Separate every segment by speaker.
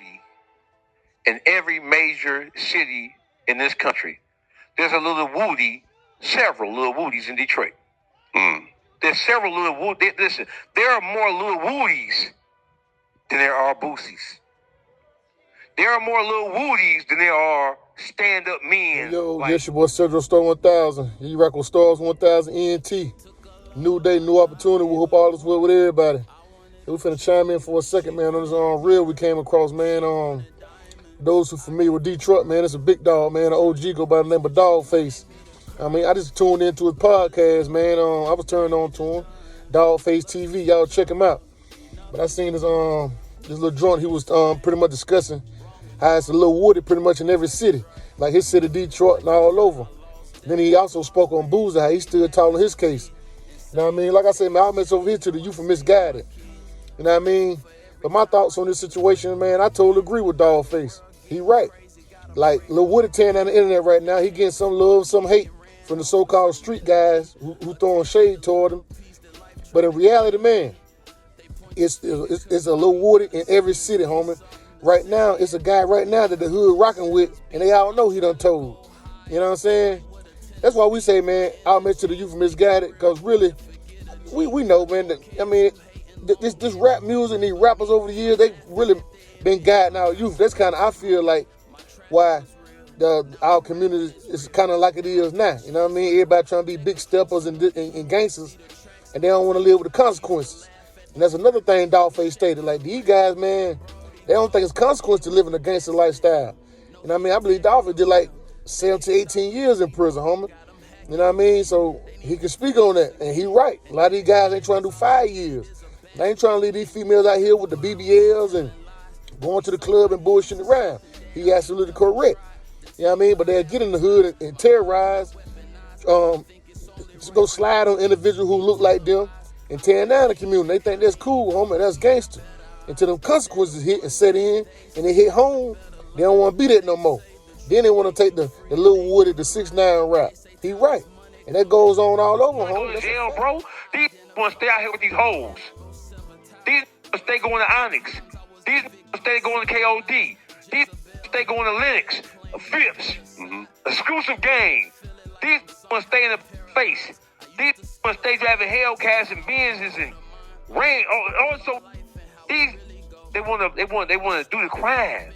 Speaker 1: Woody in every major city in this country. There's a Lil Woody, several Lil Woodies in Detroit. There's several Lil Woodies. Listen, there are more Lil Woodies than there are Boosies. There are more Lil Woodies than there are stand-up men.
Speaker 2: Yo, this your boy Central Star 1000. You rock with Stars 1000 ENT. New day, new opportunity. We hope all is well with everybody. We finna chime in for a second, man. On this reel we came across, man. Those who familiar with Detroit, man, it's a big dog, man. An OG go by the name of Dawgface. I mean, I just tuned into his podcast, man. I was turned on to him. Dawgface TV, y'all check him out. But I seen this little joint he was pretty much discussing how it's a Lil Woody pretty much in every city, like his city, Detroit, and all over. Then he also spoke on Boosie, how he stood tall in his case. You know what I mean? Like I said, man, I mess over here to the youth for misguided. You know what I mean? But my thoughts on this situation, man, I totally agree with Dawgface. He right. Like Lil Woody tearing down the internet right now, he getting some love, some hate from the so-called street guys who throwing shade toward him. But in reality, man, it's a Lil Woody in every city, homie. Right now, it's a guy right now that the hood rocking with, and they all know he done told. You know what I'm saying? That's why we say, man, I'll admit to the youth misguided, because really, we know, man, that, I mean, this rap music and these rappers over the years, they really been guiding our youth. That's kind of, I feel like, why our community is kind of like it is now. You know what I mean? Everybody trying to be big steppers and gangsters, and they don't want to live with the consequences. And that's another thing Dawgface stated. Like, these guys, man, they don't think it's consequence to living a gangster lifestyle. You know what I mean? I believe Dawgface did like 7 to 18 years in prison, homie. You know what I mean? So he can speak on that, and he right. A lot of these guys ain't trying to do 5 years. They ain't trying to leave these females out here with the BBLs and going to the club and bullshitting around. He absolutely correct. You know what I mean? But they'll get in the hood and terrorize, just go slide on individuals who look like them and tear down the community. They think that's cool, homie. That's gangster. Until them consequences hit and set in and they hit home, they don't want to be that no more. Then they want to take the Lil Woody, the 6ix9ine rap. He right. And that goes on all over, homie.
Speaker 1: That's jail, bro. These ones stay out here with these hoes. These stay going to Onyx. These stay going to KOD. These stay going to Linux, Phipps, exclusive game. These ones stay in the face. These ones stay driving Hellcats and Benzes and rain. Also, they want to do the crime,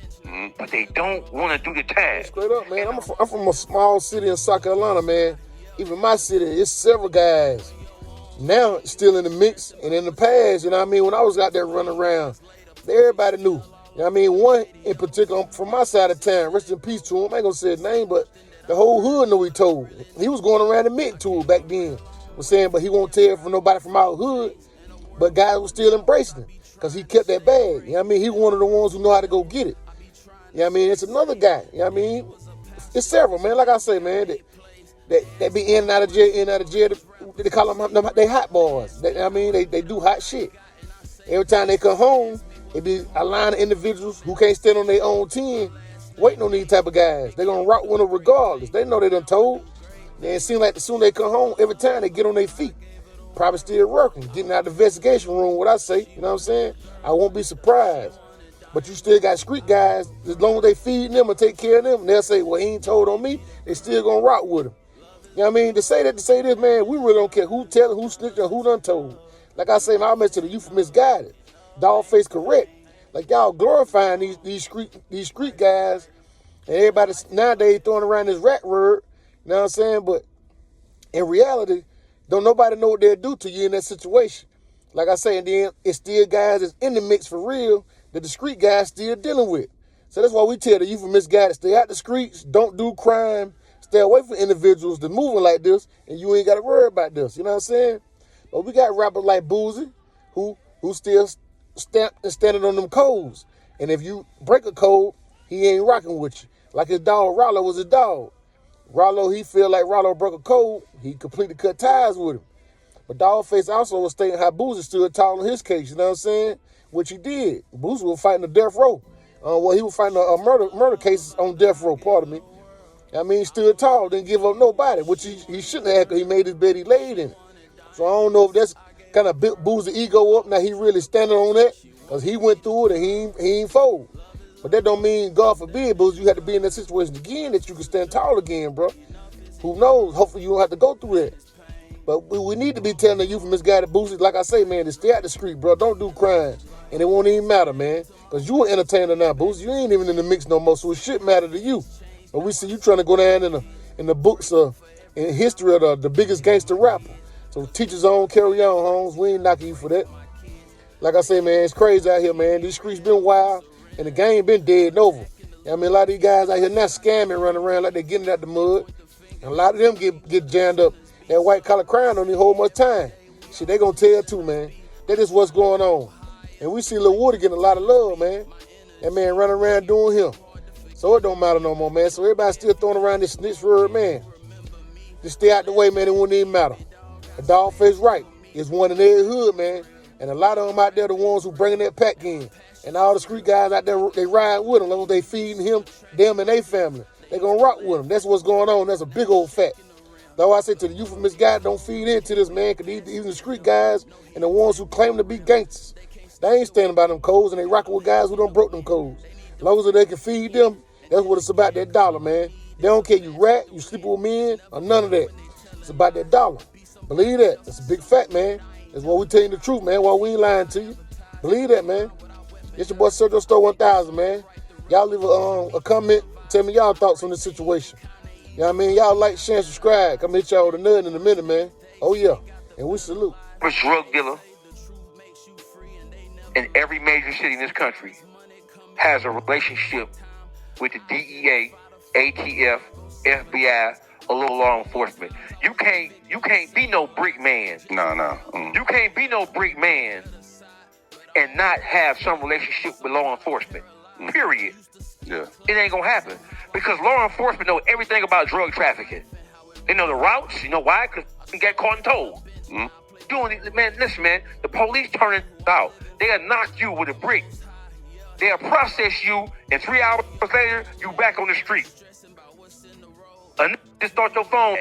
Speaker 1: but they don't want to do the time.
Speaker 2: Straight up, man. I'm from a small city in South Carolina, man. Even my city, it's several guys now still in the mix, and in the past, you know what I mean, when I was out there running around, everybody knew. You know what I mean? One in particular from my side of town, rest in peace to him, I ain't gonna say his name, but the whole hood knew he told. He was going around admitting to it back then. Was saying, but he won't tell it from nobody from our hood, but guys were still embracing him because he kept that bag. You know what I mean? He one of the ones who know how to go get it. You know what I mean? It's another guy. You know what I mean? It's several, man. Like I say, man, that be in and out of jail, They call them they hot boys. I mean, they do hot shit. Every time they come home, it be a line of individuals who can't stand on their own 10 waiting on these type of guys. They gonna rock with them regardless. They know they done told. Then it seems like as soon as they come home, every time they get on their feet, probably still working, getting out the investigation room, what I say, you know what I'm saying? I won't be surprised. But you still got street guys, as long as they feed them and take care of them, they'll say, well, he ain't told on me, they still gonna rock with him. You know what I mean? To say this, man, we really don't care who telling, who snitching, or who done told. Like I say, my message to the youth misguided. Dawgface correct. Like y'all glorifying these street guys, and everybody nowadays throwing around this rat word. You know what I'm saying? But in reality, don't nobody know what they'll do to you in that situation. Like I say, and then it's still guys that's in the mix for real that the street guys still dealing with. So that's why we tell the youth misguided, stay out the streets, don't do crime, stay away from individuals that moving like this, and you ain't got to worry about this. You know what I'm saying? But we got rappers like Boosie who still standing on them codes. And if you break a code, he ain't rocking with you. Like his dog, Rollo was his dog. Rollo, he feel like Rollo broke a code, he completely cut ties with him. But Dawgface also was stating how Boosie stood tall in his case, you know what I'm saying? Which he did. Boosie was fighting a death row. He was fighting a murder cases on death row, pardon me. I mean, he stood tall, didn't give up nobody, which he shouldn't have, because he made his bed, he laid in it. So I don't know if that's kind of built Boosie's ego up. Now he really standing on that, because he went through it and he ain't fold. But that don't mean, God forbid, Boosie, you have to be in that situation again that you can stand tall again, bro. Who knows? Hopefully you don't have to go through that. But we need to be telling the youth from this guy that Boosie, like I say, man, to stay out the street, bro. Don't do crime. And it won't even matter, man. Because you an entertainer now, Boosie. You ain't even in the mix no more, so it should matter to you. But we see you trying to go down in the books in history of the biggest gangster rapper. So teach his own, carry on, Holmes. We ain't knocking you for that. Like I say, man, it's crazy out here, man. These streets been wild, and the game been dead and over. I mean, a lot of these guys out here now scamming, running around like they getting out the mud. And a lot of them get jammed up. That white collar crime don't even hold much time. Shit, they gonna tell too, man. That is what's going on. And we see Lil Woody getting a lot of love, man. That man running around doing him. So it don't matter no more, man. So everybody still throwing around this snitch word, man. Just stay out the way, man. It won't even matter. The Dawgface right. It's one in every hood, man. And a lot of them out there, the ones who bringing that pack in. And all the street guys out there, they ride with him. As long as they feeding him, them and their family. They gonna rock with him. That's what's going on. That's a big old fact. Though I say to the youth from this guy, don't feed into this, man. Because even the street guys and the ones who claim to be gangsters, they ain't standing by them codes and they rocking with guys who done broke them codes. As long as they can feed them, that's what it's about, that dollar, man. They don't care you rat, you sleep with men, or none of that. It's about that dollar. Believe that. That's a big fact, man. That's why we telling the truth, man. Why we ain't lying to you. Believe that, man. It's your boy Sergio Store 1000, man. Y'all leave a comment. Tell me y'all thoughts on this situation. You know what I mean? Y'all like, share, and subscribe. Come hit y'all with a nut in a minute, man. Oh, yeah. And we salute.
Speaker 1: A drug dealer in every major city in this country has a relationship with the DEA, ATF, FBI, or local law enforcement. You can't be no brick man.
Speaker 3: No.
Speaker 1: You can't be no brick man and not have some relationship with law enforcement. Period.
Speaker 3: Yeah.
Speaker 1: It ain't gonna happen because law enforcement know everything about drug trafficking. They know the routes. You know why? Because they get caught and told. Listen, man. The police turning out. They'll knock you with a brick. They'll process you, and 3 hours later, you back on the street. And just start your phone.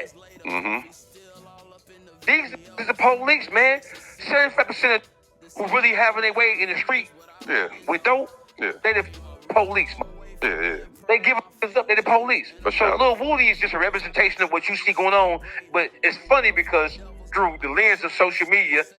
Speaker 1: These is the police, man. 75% of who really having their way in the street with dope, they the police, man. They give us up, they the police. So Lil Woody is just a representation of what you see going on. But it's funny because through the lens of social media,